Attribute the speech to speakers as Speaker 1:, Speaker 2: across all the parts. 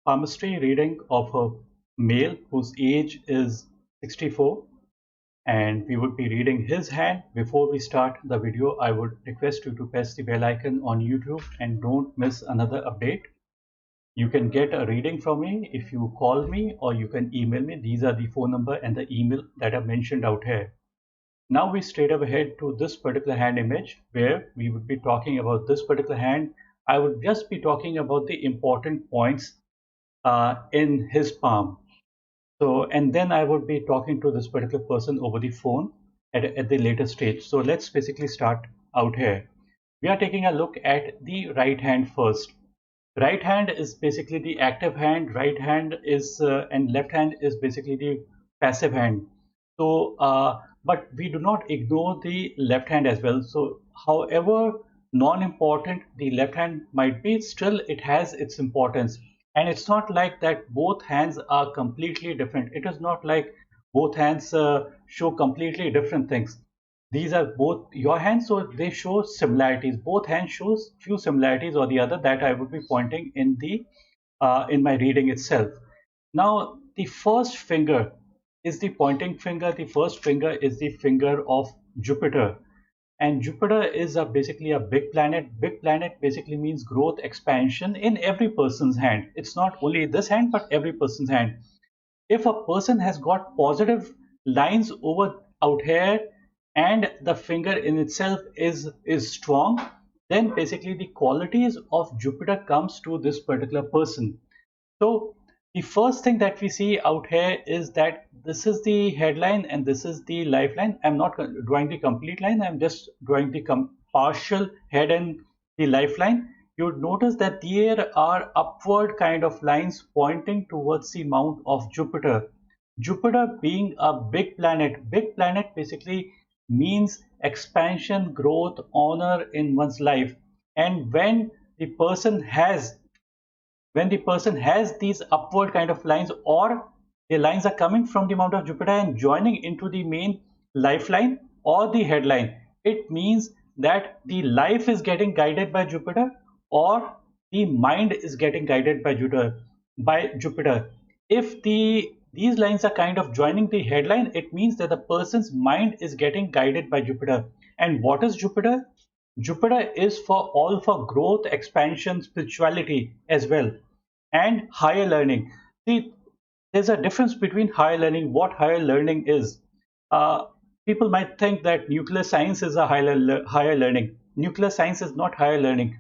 Speaker 1: palmistry reading of a male whose age is 64, and we would be reading his hand. Before we start the video, I would request you to press the bell icon on YouTube and don't miss another update. You can get a reading from me if you call me or you can email me. These are the phone number and the email that are mentioned out here. Now we straight up ahead to this particular hand image where we would be talking about this particular hand. I would just be talking about the important points in his palm. So, and then I would be talking to this particular person over the phone at the later stage. So let's basically start out here. We are taking a look at the right hand first. Right hand is basically the active hand. Right hand is and left hand is basically the passive hand. So, but we do not ignore the left hand as well. So, however non-important the left hand might be, still it has its importance. And it's not like that both hands are completely different. It is not like both hands show completely different things. These are both your hands, so they show similarities. Both hands shows few similarities or the other that I would be pointing in the in my reading itself. Now, the first finger is the pointing finger. The first finger is the finger of Jupiter. And Jupiter is basically a big planet. Big planet basically means growth, expansion in every person's hand. It's not only this hand, but every person's hand. If a person has got positive lines over out here and the finger in itself is strong, then basically the qualities of Jupiter comes to this particular person. So the first thing that we see out here is that this is the headline and this is the lifeline. I'm not drawing the complete line, I'm just drawing the partial head and the lifeline. You would notice that there are upward kind of lines pointing towards the mount of Jupiter. Jupiter being a big planet basically means expansion, growth, honor in one's life. And when the person has these upward kind of lines, or the lines are coming from the mount of Jupiter and joining into the main lifeline or the headline, it means that the life is getting guided by Jupiter or the mind is getting guided by Jupiter. If these lines are kind of joining the headline, it means that the person's mind is getting guided by Jupiter. And what is Jupiter? Jupiter is for all for growth, expansion, spirituality as well, and higher learning. See, there's a difference between higher learning, what higher learning is. Uh, People might think that nuclear science is a higher learning. Nuclear science is not higher learning.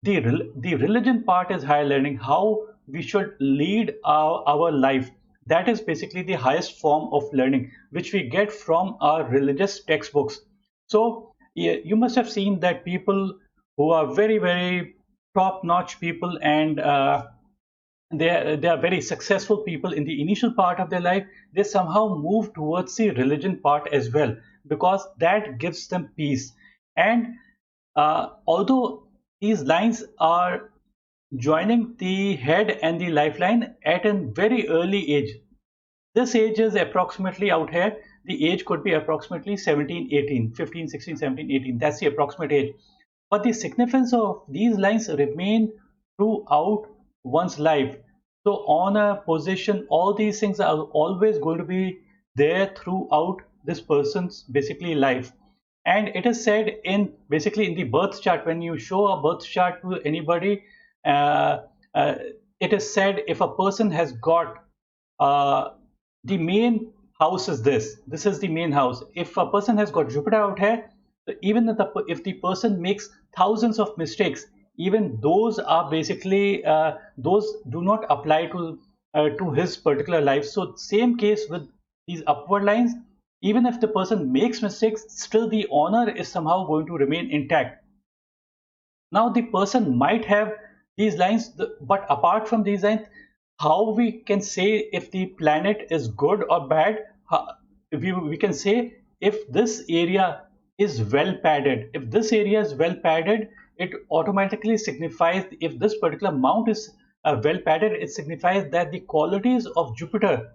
Speaker 1: The religion part is higher learning, how we should lead our life. That is basically the highest form of learning, which we get from our religious textbooks. So yeah, you must have seen that people who are very, very top-notch people and they are very successful people in the initial part of their life, they somehow move towards the religion part as well because that gives them peace. And although these lines are joining the head and the lifeline at a very early age, this age is approximately out here, the age could be approximately 17, 18, 15, 16, 17, 18. That's the approximate age. But the significance of these lines remain throughout one's life. So honor, position, all these things are always going to be there throughout this person's basically life. And it is said in basically in the birth chart, when you show a birth chart to anybody, uh, uh, it is said if a person has got uh, the main house is this is the main house. If a person has got Jupiter out here, even if the person makes thousands of mistakes, even those are basically those do not apply to his particular life. So same case with these upward lines, even if the person makes mistakes, still the honor is somehow going to remain intact. Now the person might have these lines, but apart from these lines, how we can say if the planet is good or bad? We can say if this area is well padded. If this area is well padded, it automatically signifies, if this particular mount is well padded, it signifies that the qualities of Jupiter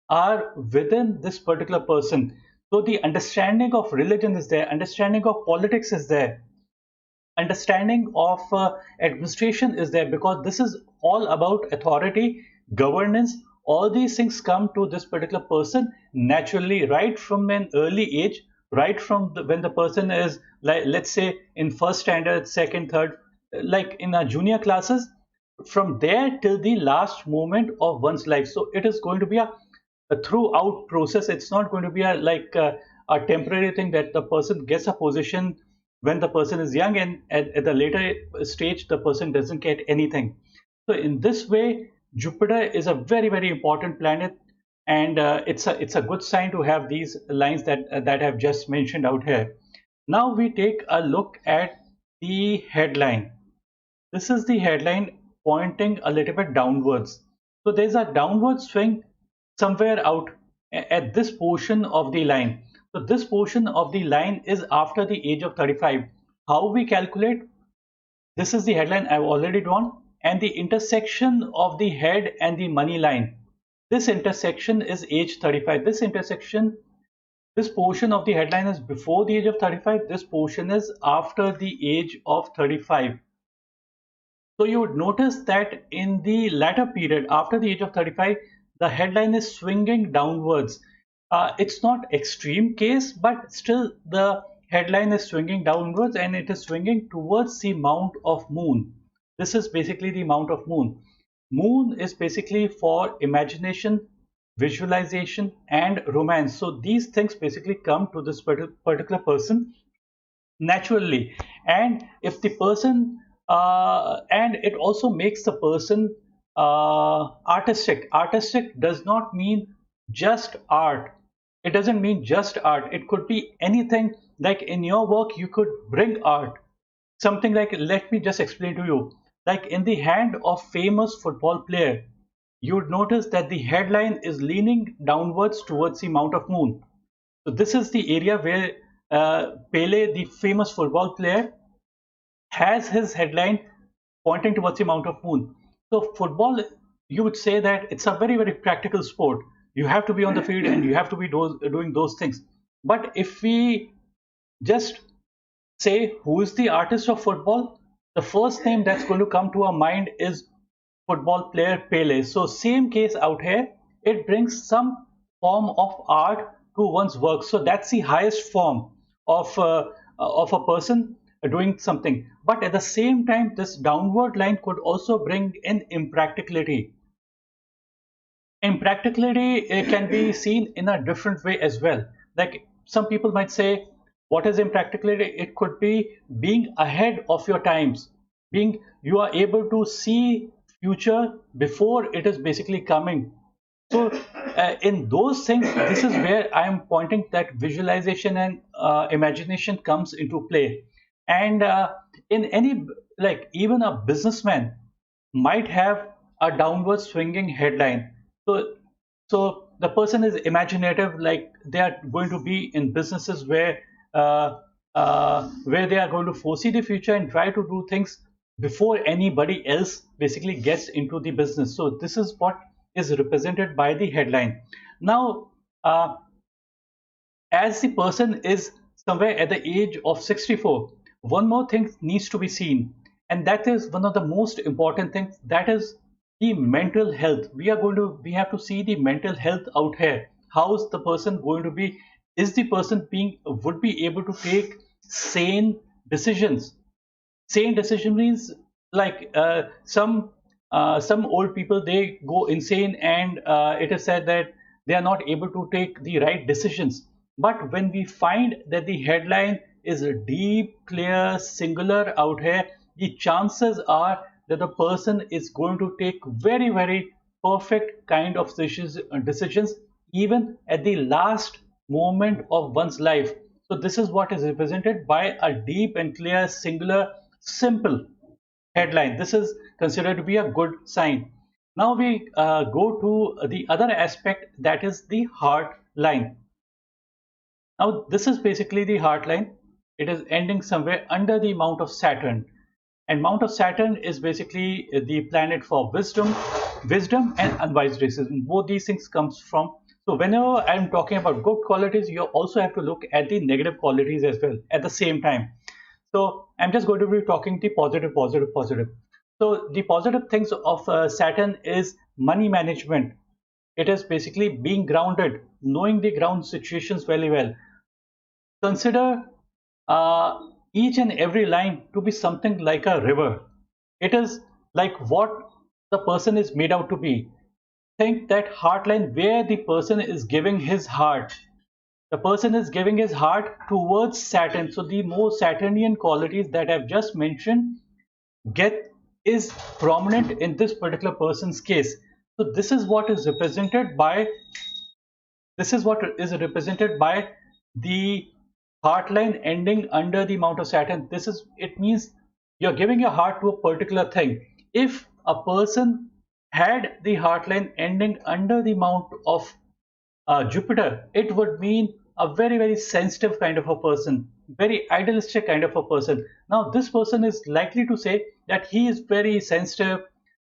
Speaker 1: are within this particular person. So the understanding of religion is there, understanding of politics is there, understanding of administration is there, because this is all about authority, governance. All these things come to this particular person naturally, right from an early age, right from when the person is, like, let's say in first standard, second, third, like in our junior classes, from there till the last moment of one's life. So it is going to be a throughout process. It's not going to be a temporary thing that the person gets a position when the person is young, and at the later stage the person doesn't get anything. So in this way, Jupiter is a very, very important planet, and it's a good sign to have these lines that I've just mentioned out here. Now we take a look at the headline. This is the headline pointing a little bit downwards. So there's a downward swing somewhere out at this portion of the line. So this portion of the line is after the age of 35. How we calculate? This is the headline I've already drawn, and the intersection of the head and the money line. This intersection is age 35. This portion of the headline is before the age of 35. This portion is after the age of 35. So you would notice that in the latter period, after the age of 35, the headline is swinging downwards. It's not extreme case, but still the headline is swinging downwards, and it is swinging towards the mount of moon. This is basically the mount of moon. Moon is basically for imagination, visualization, and romance. So these things basically come to this particular person naturally. And if the person and it also makes the person artistic does not mean just art. It doesn't mean just art. It could be anything. Like in your work you could bring art, something like, let me just explain to you, like in the hand of famous football player, you would notice that the headline is leaning downwards towards the mount of moon. So this is the area where Pele, the famous football player, has his headline pointing towards the mount of moon. So football, you would say that it's a very, very practical sport. You have to be on the field and you have to be doing those things. But if we just say who is the artist of football, the first name that's going to come to our mind is football player Pele. So same case out here, it brings some form of art to one's work. So that's the highest form of a person doing something. But at the same time, this downward line could also bring in impracticality. Impracticality can be seen in a different way as well. Like some people might say, what is impracticality? It could be being ahead of your times, being you are able to see future before it is basically coming. So in those things, this is where I am pointing that visualization and imagination comes into play. And in any, like even a businessman might have a downward swinging headline. So, so the person is imaginative, like they are going to be in businesses where they are going to foresee the future and try to do things before anybody else basically gets into the business. So this is what is represented by the headline. Now, as the person is somewhere at the age of 64, one more thing needs to be seen, and that is one of the most important things, that is the mental health. We have to see the mental health out here. How is the person going to be? Is the person being would be able to take sane decisions? Sane decision means like some old people, they go insane, and it is said that they are not able to take the right decisions. But when we find that the headline is deep, clear, singular out here, the chances are that the person is going to take very, very perfect kind of decisions even at the last moment of one's life. So this is what is represented by a deep and clear, singular, simple headline. This is considered to be a good sign. Now we go to the other aspect, that is the heart line. Now this is basically the heart line. It is ending somewhere under the mount of Saturn. And mount of Saturn is basically the planet for wisdom and unwise decision. Both these things comes from. So whenever I'm talking about good qualities, you also have to look at the negative qualities as well at the same time. So I'm just going to be talking the positive, positive, positive. So the positive things of Saturn is money management. It is basically being grounded, knowing the ground situations very well. Consider each and every line to be something like a river. It is like what the person is made out to be. Think that heart line where the person is giving his heart. The person is giving his heart towards Saturn. So the more Saturnian qualities that I've just mentioned get is prominent in this particular person's case. So this is what is represented by the heart line ending under the Mount of Saturn. This is it means you're giving your heart to a particular thing. If a person had the heart line ending under the Mount of Jupiter, it would mean a very, very sensitive kind of a person, very idealistic kind of a person. Now, this person is likely to say that he is very sensitive,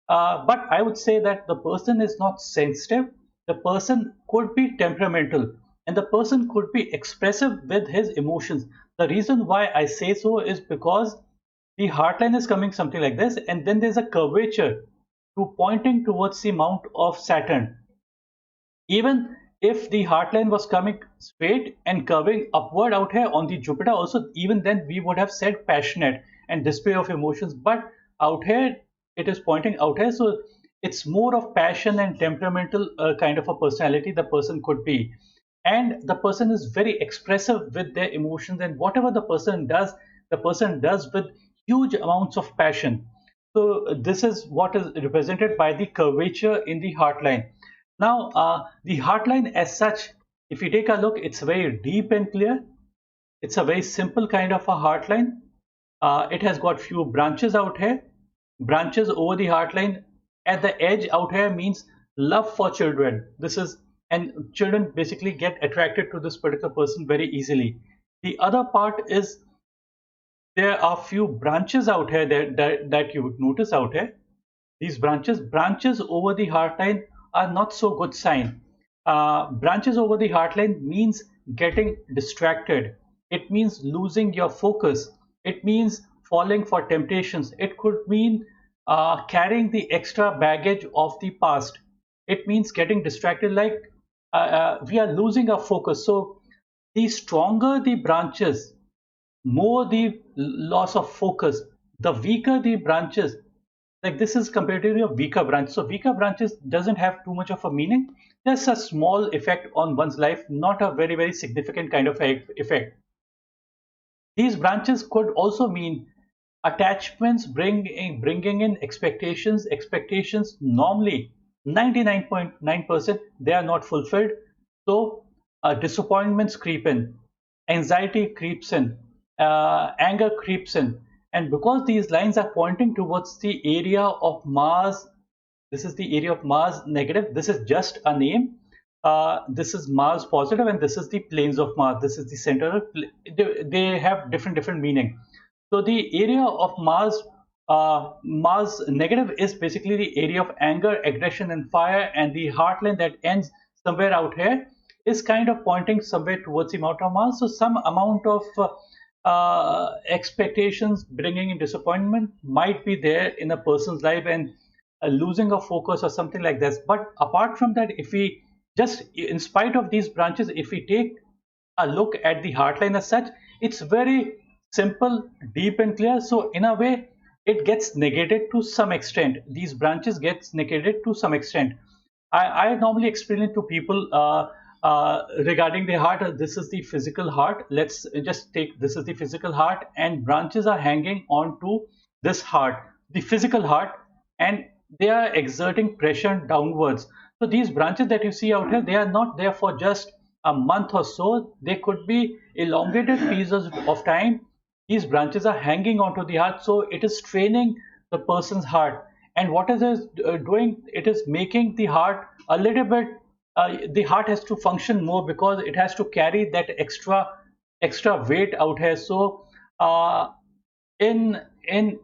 Speaker 1: but I would say that the person is not sensitive. The person could be temperamental and the person could be expressive with his emotions. The reason why I say so is because the heartline is coming something like this, and then there's a curvature to pointing towards the Mount of Saturn. Even if the heartline was coming straight and curving upward out here on the Jupiter, also, even then we would have said passionate and display of emotions. But out here, it is pointing out here. So it's more of passion and temperamental kind of a personality the person could be. And the person is very expressive with their emotions, and whatever the person does with huge amounts of passion. So this is what is represented by the curvature in the heartline. Now, the heartline as such, if you take a look, it's very deep and clear. It's a very simple kind of a heartline. It has got few branches out here. Branches over the heartline at the edge out here means love for children. And children basically get attracted to this particular person very easily. The other part is there are few branches out here that you would notice out here. These branches over the heartline are not so good sign. Branches over the heartline means getting distracted. It means losing your focus. It means falling for temptations. It could mean carrying the extra baggage of the past. It means getting distracted, like we are losing our focus. So the stronger the branches, more the loss of focus. The weaker the branches, like this is comparatively a weaker branch. So weaker branches doesn't have too much of a meaning. Just a small effect on one's life, not a very, very significant kind of effect. These branches could also mean attachments bringing in expectations. Expectations normally 99.9% they are not fulfilled. So disappointments creep in, anxiety creeps in, anger creeps in. And because these lines are pointing towards the area of Mars, this is the area of Mars negative. This is just a name. This is Mars positive, and this is the planes of Mars. This is the center. They have different meaning. So the area of Mars negative is basically the area of anger, aggression, and fire, and the heartline that ends somewhere out here is kind of pointing somewhere towards the Mount of Mars. So some amount of expectations bringing in disappointment might be there in a person's life, and losing of focus or something like this. But apart from that, if we just, in spite of these branches, if we take a look at the heartline as such, it's very simple, deep and clear. So in a way, it gets negated to some extent. These branches gets negated to some extent. I normally explain it to people regarding the heart. This is the physical heart. Let's just take this is the physical heart, and branches are hanging on to this heart, the physical heart, and they are exerting pressure downwards. So these branches that you see out here, they are not there for just a month or so. They could be elongated pieces of time. These branches are hanging onto the heart, so it is straining the person's heart. And what is it doing? It is making the heart a little bit. The heart has to function more because it has to carry that extra weight out here. So in in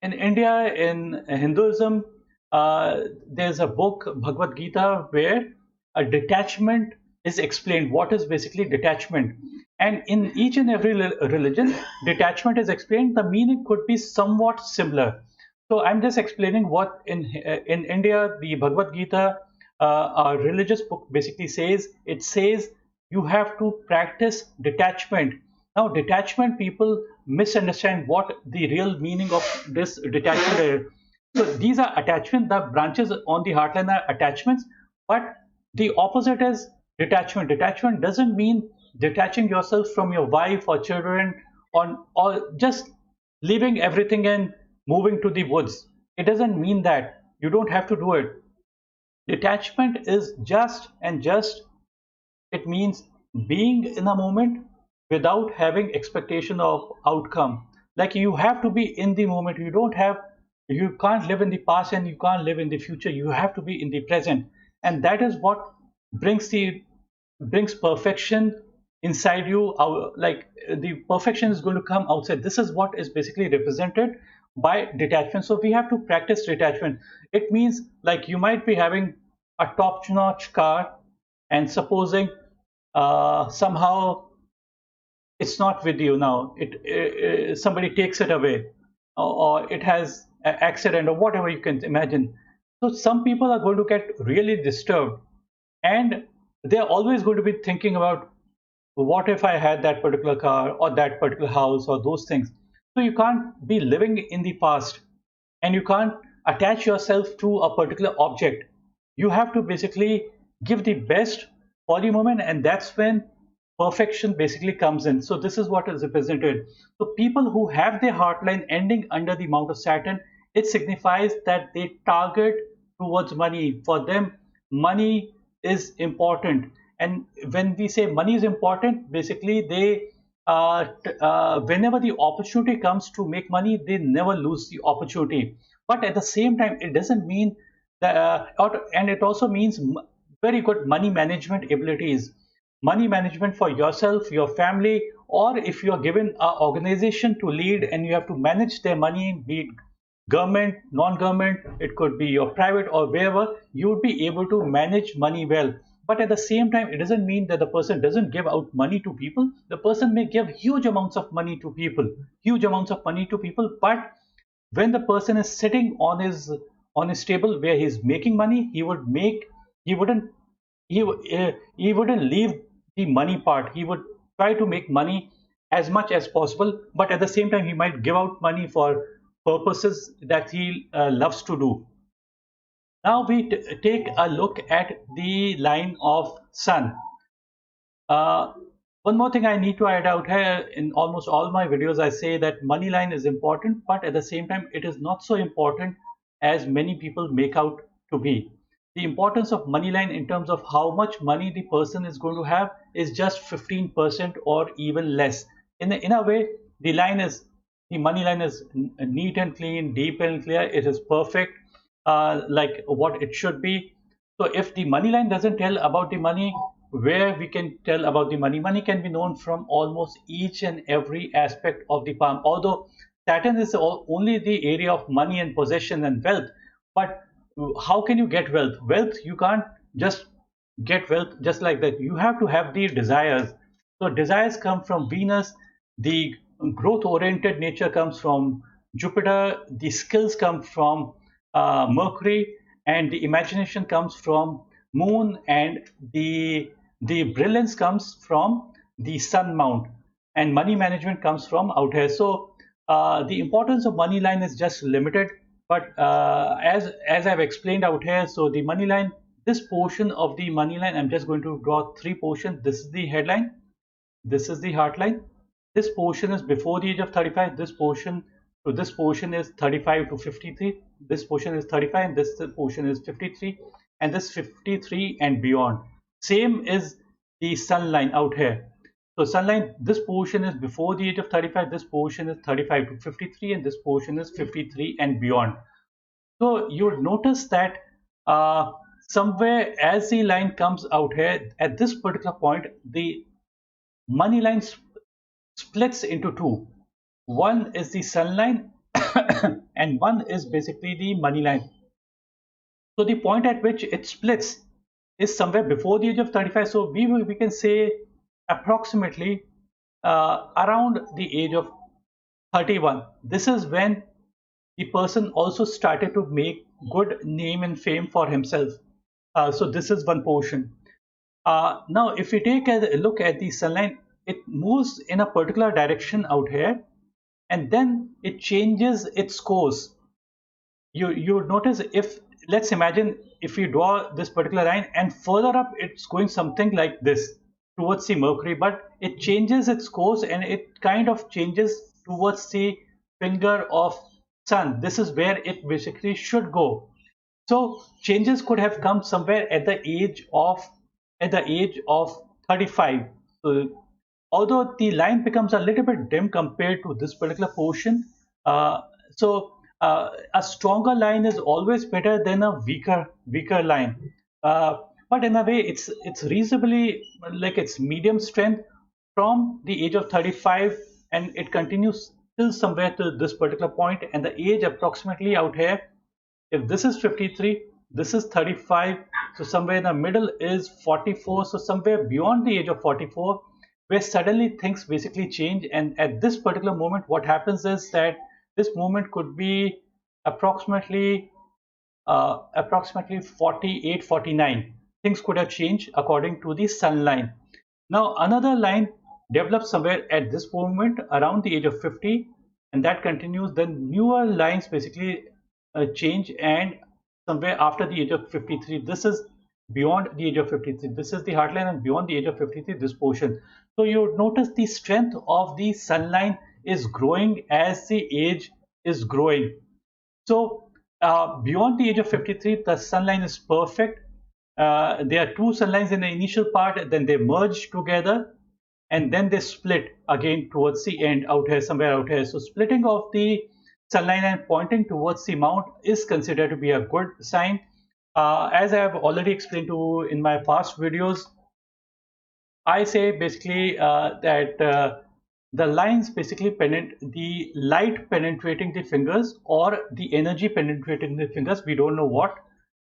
Speaker 1: in India, in Hinduism, there's a book, Bhagavad Gita, where a detachment is explained. What is basically detachment? And in each and every religion, detachment is explained. The meaning could be somewhat similar. So I'm just explaining what in India the Bhagavad Gita, a religious book, basically says. It says you have to practice detachment. Now, detachment, people misunderstand what the real meaning of this detachment is. So these are attachment. The branches on the heartline are attachments, but the opposite is detachment. Detachment doesn't mean detaching yourself from your wife or children on or just leaving everything and moving to the woods. It doesn't mean that. You don't have to do it. Detachment is just it means being in a moment without having expectation of outcome. Like you have to be in the moment. You can't live in the past and you can't live in the future. You have to be in the present. And that is what brings the brings perfection inside you. Like the perfection is going to come outside. This is what is basically represented by detachment. So we have to practice detachment. It means like you might be having a top-notch car, and supposing somehow it's not with you now, somebody takes it away, or it has an accident or whatever you can imagine. So some people are going to get really disturbed, and they're always going to be thinking about what if I had that particular car or that particular house or those things. So you can't be living in the past, and you can't attach yourself to a particular object. You have to basically give the best for the moment, and that's when perfection basically comes in. So this is what is represented. So people who have their heartline ending under the Mount of Saturn, it signifies that they target towards money. For them, money is important. And when we say money is important, basically whenever the opportunity comes to make money, they never lose the opportunity. But at the same time, it doesn't mean that, and it also means very good money management abilities. Money management for yourself, your family, or if you are given an organization to lead and you have to manage their money, be it government, non-government, it could be your private or wherever, you would be able to manage money well. But at the same time, it doesn't mean that the person doesn't give out money to people. The person may give huge amounts of money to people, huge amounts of money to people, but when the person is sitting on his table where he's making money, he wouldn't he wouldn't leave the money part. He would try to make money as much as possible, but at the same time he might give out money for purposes that he loves to do. Now we take a look at the line of sun. uh, One more thing I need to add out here: in almost all my videos, I say that money line is important, but at the same time, it is not so important as many people make out to be. The importance of money line in terms of how much money the person is going to have is just 15% or even less. In a way, the money line is neat and clean, deep and clear. It is perfect, like what it should be. So if the money line doesn't tell about the money, where we can tell about the money? Money can be known from almost each and every aspect of the palm. Although Saturn is only the area of money and possession and wealth, but how can you get wealth? Wealth, you can't just get wealth just like that. You have to have the desires. So desires come from Venus, the growth oriented nature comes from Jupiter, the skills come from Mercury, and the imagination comes from Moon, and the brilliance comes from the Sun mount, and money management comes from out here. So the importance of money line is just limited, but as I've explained out here, so the money line, this portion of the money line, I'm just going to draw three portions. This is the headline, this is the heartline. This portion is before the age of 35. This portion is 35 to 53. This portion is 35, and this portion is 53, and this 53 and beyond. Same is the sun line out here. So sun line, this portion is before the age of 35. This portion is 35 to 53, and this portion is 53 and beyond. So you would notice that somewhere as the line comes out here at this particular point, the money line splits into two. One is the sun line and one is basically the money line. So the point at which it splits is somewhere before the age of 35. So we can say approximately around the age of 31. This is when the person also started to make good name and fame for himself. So this is one portion. Now, if we take a look at the sunlight, it moves in a particular direction out here, and then it changes its course. You would notice, if let's imagine if we draw this particular line and further up it's going something like this towards the Mercury, but it changes its course and it kind of changes towards the finger of Sun. This is where it basically should go. So changes could have come somewhere at the age of 35. So although the line becomes a little bit dim compared to this particular portion, uh, a stronger line is always better than a weaker line. But in a way, it's reasonably like it's medium strength from the age of 35, and it continues till somewhere to this particular point, and the age approximately out here, if this is 53, this is 35, so somewhere in the middle is 44, so somewhere beyond the age of 44, where suddenly things basically change. And at this particular moment, what happens is that this moment could be approximately approximately 48, 49. Things could have changed according to the sun line. Now, another line develops somewhere at this moment around the age of 50, and that continues. Then newer lines basically change, and somewhere after the age of 53, this is beyond the age of 53. This is the heart line, and beyond the age of 53, this portion. So you notice the strength of the sun line is growing as the age is growing. So beyond the age of 53, the sunline is perfect. There are two sunlines in the initial part, then they merge together, and then they split again towards the end out here, somewhere out here. So splitting of the sunline and pointing towards the mount is considered to be a good sign. As I have already explained to in my past videos, I say basically that the lines basically the light penetrating the fingers or the energy penetrating the fingers, we don't know what.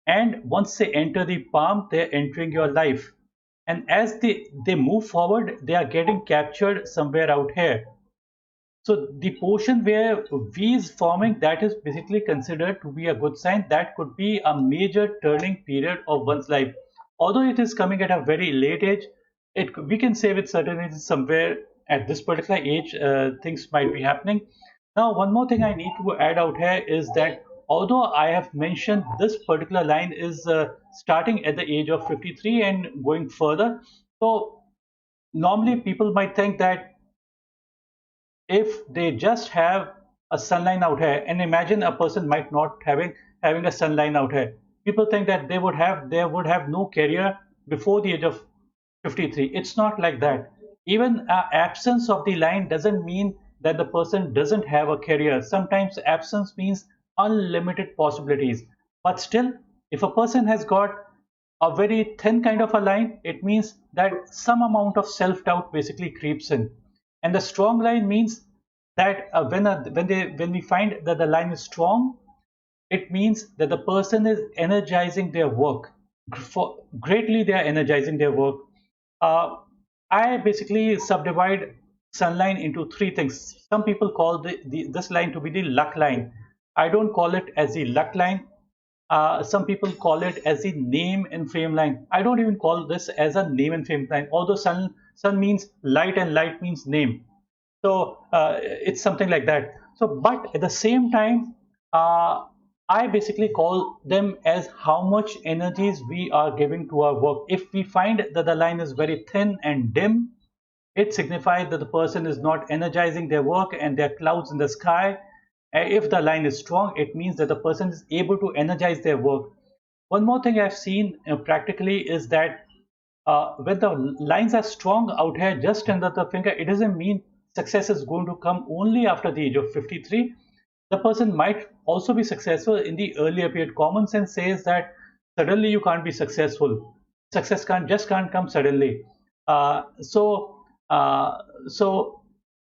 Speaker 1: And once they enter the palm, they're entering your life. And as they move forward, they are getting captured somewhere out here. So the portion where V is forming, that is basically considered to be a good sign. That could be a major turning period of one's life. Although it is coming at a very late age, we can say with certainty somewhere at this particular age, things might be happening. Now, one more thing I need to add out here is that although I have mentioned this particular line is starting at the age of 53 and going further, so normally people might think that if they just have a sunline out here, and imagine a person might not having a sunline out here, people think that they would have no career before the age of 53. It's not like that. Even absence of the line doesn't mean that the person doesn't have a career. Sometimes absence means unlimited possibilities, but still, if a person has got a very thin kind of a line, it means that some amount of self-doubt basically creeps in. And the strong line means that when we find that the line is strong, it means that the person is energizing their work. Greatly they are energizing their work. uh, I basically subdivide sunline into three things. Some people call this line to be the luck line. I don't call it as the luck line. Some people call it as the name and fame line. I don't even call this as a name and fame line. Although sun means light and light means name, so it's something like that. So, but at the same time, uh, I basically call them as how much energies we are giving to our work. If we find that the line is very thin and dim, it signifies that the person is not energizing their work and there are clouds in the sky. If the line is strong, it means that the person is able to energize their work. One more thing I've seen practically is that when the lines are strong out here just under the finger, it doesn't mean success is going to come only after the age of 53. The person might also be successful in the earlier period. Common sense says that suddenly you can't be successful. Success can't come suddenly. Uh, so uh, so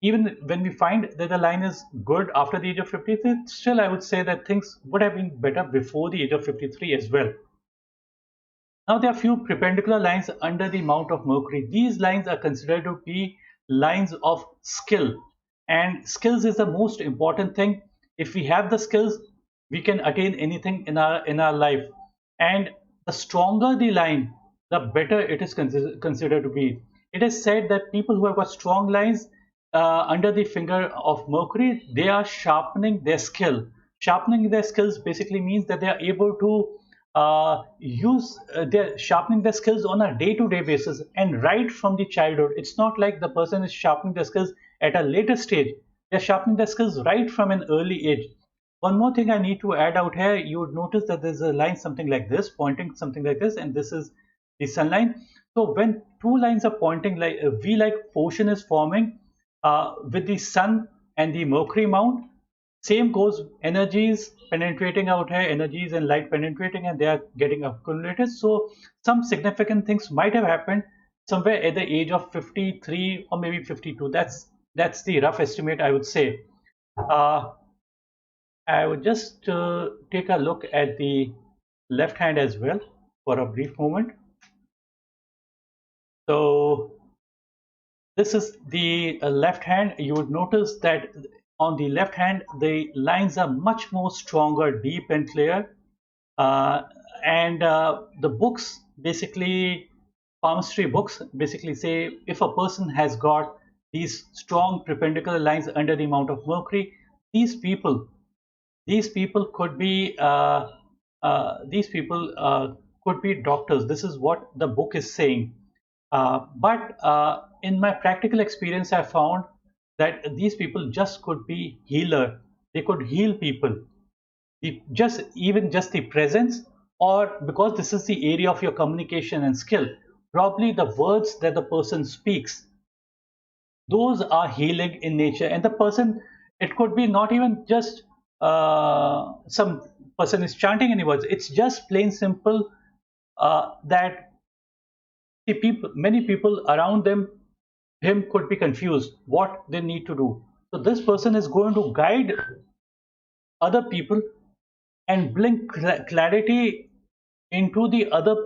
Speaker 1: even when we find that the line is good after the age of 53, still I would say that things would have been better before the age of 53 as well. Now, there are few perpendicular lines under the mount of Mercury. These lines are considered to be lines of skill. And skills is the most important thing. If we have the skills, we can attain anything in our life. And the stronger the line, the better it is considered to be. It is said that people who have got strong lines under the finger of Mercury, they are sharpening their skill. Sharpening their skills basically means that they are able to they're sharpening their skills on a day-to-day basis and right from the childhood. It's not like the person is sharpening their skills at a later stage. They're sharpening their skills right from an early age. One more thing I need to add out here, you would notice that there's a line something like this, pointing something like this, and this is the sun line. So when two lines are pointing like a V-like portion is forming with the sun and the Mercury mount, same goes energies penetrating out here, energies and light penetrating, and they are getting accumulated. So some significant things might have happened somewhere at the age of 53 or maybe 52. That's the rough estimate, I would say. Uh, I would just take a look at the left hand as well for a brief moment. So this is the left hand. You would notice that on the left hand, the lines are much more stronger, deep and clear. And the books basically, palmistry books basically say if a person has got these strong perpendicular lines under the mount of Mercury, these people these people could be these people could be doctors. This is what the book is saying. But in my practical experience, I found that these people just could be healer. They could heal people. Just even just the presence, or because this is the area of your communication and skill, probably the words that the person speaks, those are healing in nature. And the person, it could be not even just some person is chanting any words. It's just plain simple that the people, many people around him could be confused what they need to do. So this person is going to guide other people and bring clarity into the other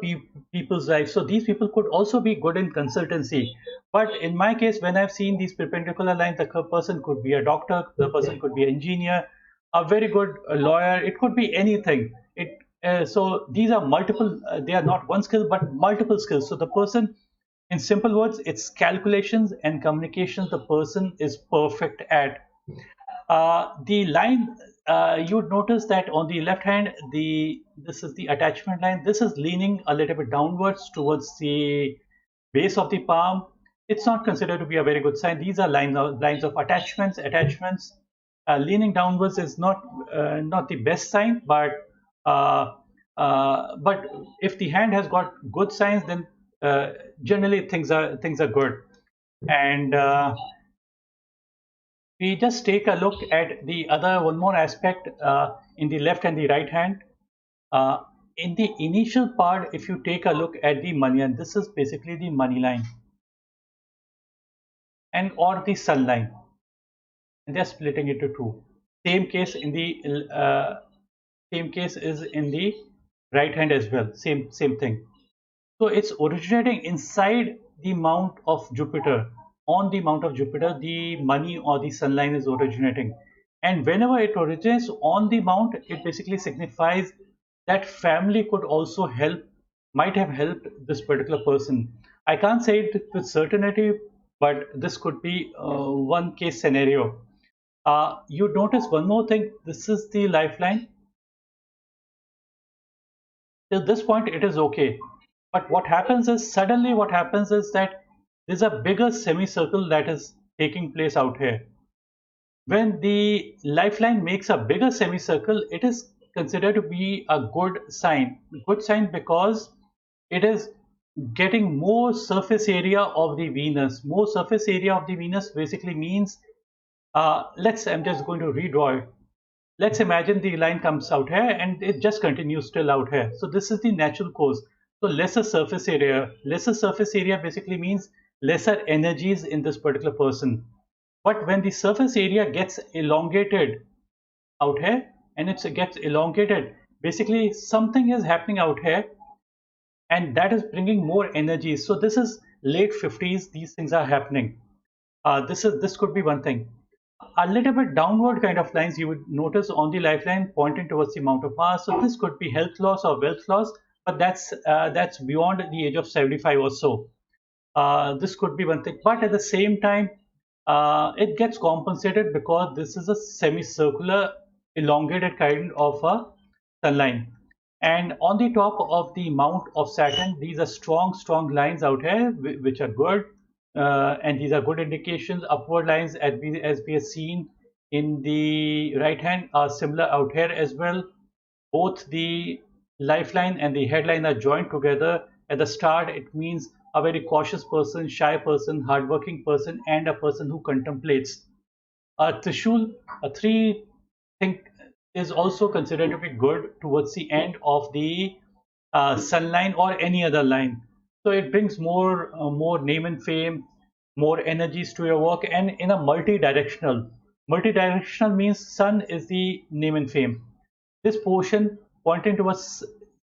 Speaker 1: people's lives. So these people could also be good in consultancy. But in my case, when I've seen these perpendicular lines, the person could be a doctor, the person could be an engineer, a very good lawyer. It could be anything. So these are multiple. They are not one skill, but multiple skills. So the person, in simple words, it's calculations and communications. The person is perfect at. The line, you'd notice that on the left hand, this is the attachment line. This is leaning a little bit downwards towards the base of the palm. It's not considered to be a very good sign. These are lines of attachments. Leaning downwards is not the best sign, uh, but if the hand has got good signs, then generally things are good. And we just take a look at the other one more aspect in the left and the right hand. Uh, in the initial part, if you take a look at the money, and this is basically the money line and or the sun line, and they're splitting it to two. Same case in the same case is in the right hand as well. Same thing. So it's originating inside the mount of Jupiter. On the mount of Jupiter, the money or the sun line is originating. And whenever it originates on the mount, it basically signifies that family could also help, might have helped this particular person. I can't say it with certainty, but this could be one case scenario. You notice one more thing. This is the lifeline. Till this point, it is okay. But what happens is that there's a bigger semicircle that is taking place out here. When the lifeline makes a bigger semicircle, it is considered to be a good sign. Good sign because it is getting more surface area of the Venus. More surface area of the Venus basically means, I'm just going to redraw it. Let's imagine the line comes out here and it just continues still out here. So this is the natural course. So lesser surface area. Lesser surface area basically means lesser energies in this particular person. But when the surface area gets elongated out here and it gets elongated, basically something is happening out here and that is bringing more energy. So this is late 50s, these things are happening. This could be one thing. A little bit downward kind of lines you would notice on the lifeline pointing towards the amount of mass. So this could be health loss or wealth loss, but that's beyond the age of 75 or so. This could be one thing, but at the same time, it gets compensated because this is a semicircular, elongated kind of a sun line. And on the top of the mount of Saturn, these are strong, strong lines out here, which are good. And these are good indications. Upward lines, as we have seen in the right hand, are similar out here as well. Both the lifeline and the headline are joined together. At the start, it means a very cautious person, shy person, hardworking person, and a person who contemplates. Trishul, a three think is also considered to be good towards the end of the sun line or any other line. So it brings more name and fame, more energies to your work, and in a multi-directional. Multi-directional means sun is the name and fame. This portion pointing towards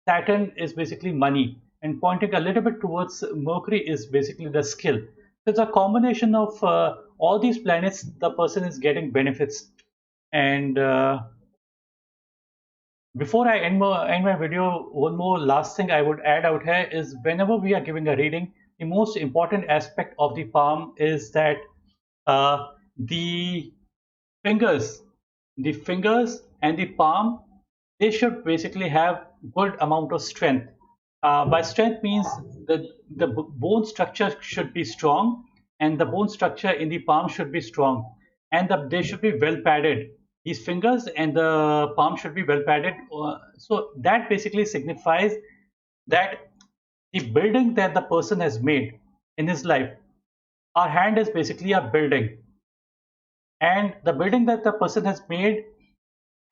Speaker 1: Saturn is basically money, and pointing a little bit towards Mercury is basically the skill. So it's a combination of all these planets. The person is getting benefits, and before I end my video, one more last thing I would add out here is whenever we are giving a reading, the most important aspect of the palm is that uh, the fingers, the fingers and the palm, they should basically have good amount of strength. By strength means that the bone structure should be strong, and the bone structure in the palm should be strong, and they should be well padded. These fingers and the palm should be well padded. So that basically signifies that the building that the person has made in his life, our hand is basically a building, and the building that the person has made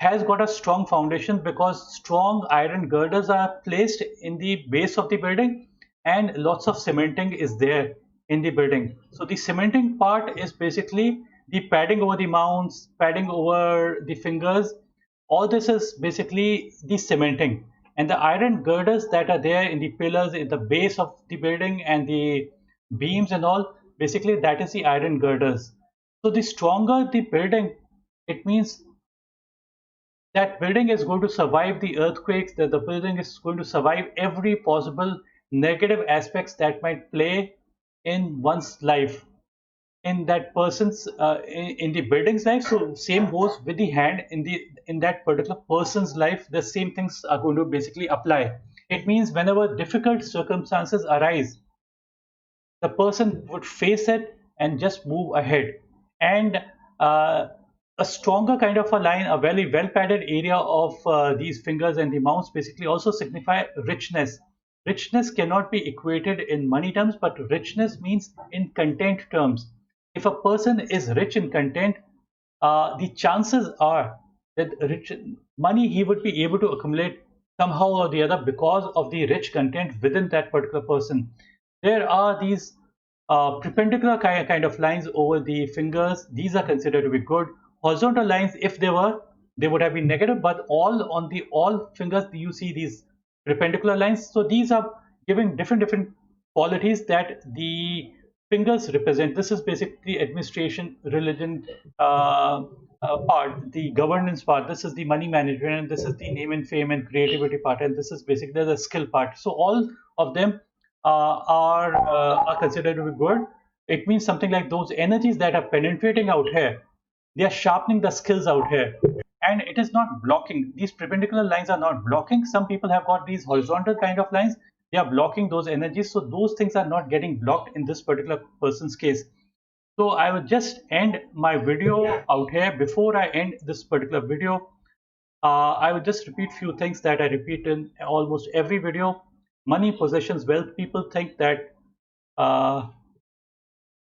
Speaker 1: has got a strong foundation because strong iron girders are placed in the base of the building, and lots of cementing is there in the building. So the cementing part is basically the padding over the mounts, padding over the fingers. All this is basically the cementing, and the iron girders that are there in the pillars in the base of the building and the beams and all, basically that is the iron girders. So the stronger the building, it means that building is going to survive the earthquakes, that the building is going to survive every possible negative aspects that might play in one's life, in that person's in the building's life. So same goes with the hand in that particular person's life. The same things are going to basically apply. It means whenever difficult circumstances arise, the person would face it and just move ahead. And uh, a stronger kind of a line, a very well padded area of these fingers and the mounts basically also signify richness. Richness cannot be equated in money terms, but richness means in content terms. If a person is rich in content, the chances are that rich money he would be able to accumulate somehow or the other because of the rich content within that particular person. There are these perpendicular kind of lines over the fingers. These are considered to be good. Horizontal lines, if they were, they would have been negative, but all on the all fingers you see these perpendicular lines. So these are giving different qualities that the fingers represent. This is basically administration, religion part, the governance part. This is the money management, and this is the name and fame and creativity part, and this is basically the skill part. So all of them are considered to be good. It means something like those energies that are penetrating out here, they are sharpening the skills out here, and it is not blocking. These perpendicular lines are not blocking. Some people have got these horizontal kind of lines, they are blocking those energies, so those things are not getting blocked in this particular person's case. So I will just end my video out here. Before I end this particular video, I will just repeat few things that I repeat in almost every video. Money, possessions, wealth. People think that uh,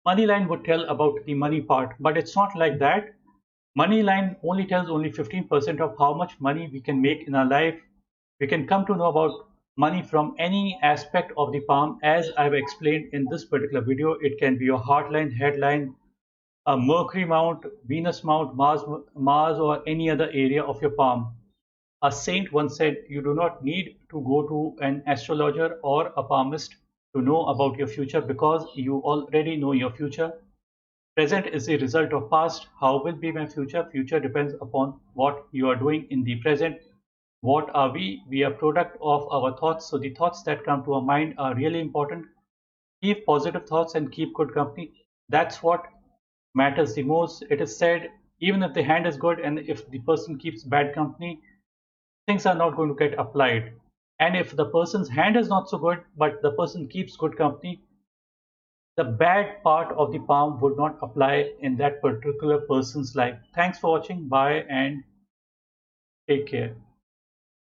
Speaker 1: money line would tell about the money part, but it's not like that. Money line only tells only 15% of how much money we can make in our life. We can come to know about money from any aspect of the palm, as I've explained in this particular video. It can be your heart line, headline, a Mercury mount, Venus mount, Mars, or any other area of your palm. A saint once said, "You do not need to go to an astrologer or a palmist to know about your future because you already know your future. Present is the result of past. How will be my future? Future depends upon what you are doing in the present. What are we? We are product of our thoughts. So the thoughts that come to our mind are really important. Keep positive thoughts and keep good company. That's what matters the most. It is said, even if the hand is good and if the person keeps bad company, things are not going to get applied. And if the person's hand is not so good, but the person keeps good company, the bad part of the palm would not apply in that particular person's life. Thanks for watching. Bye and take care.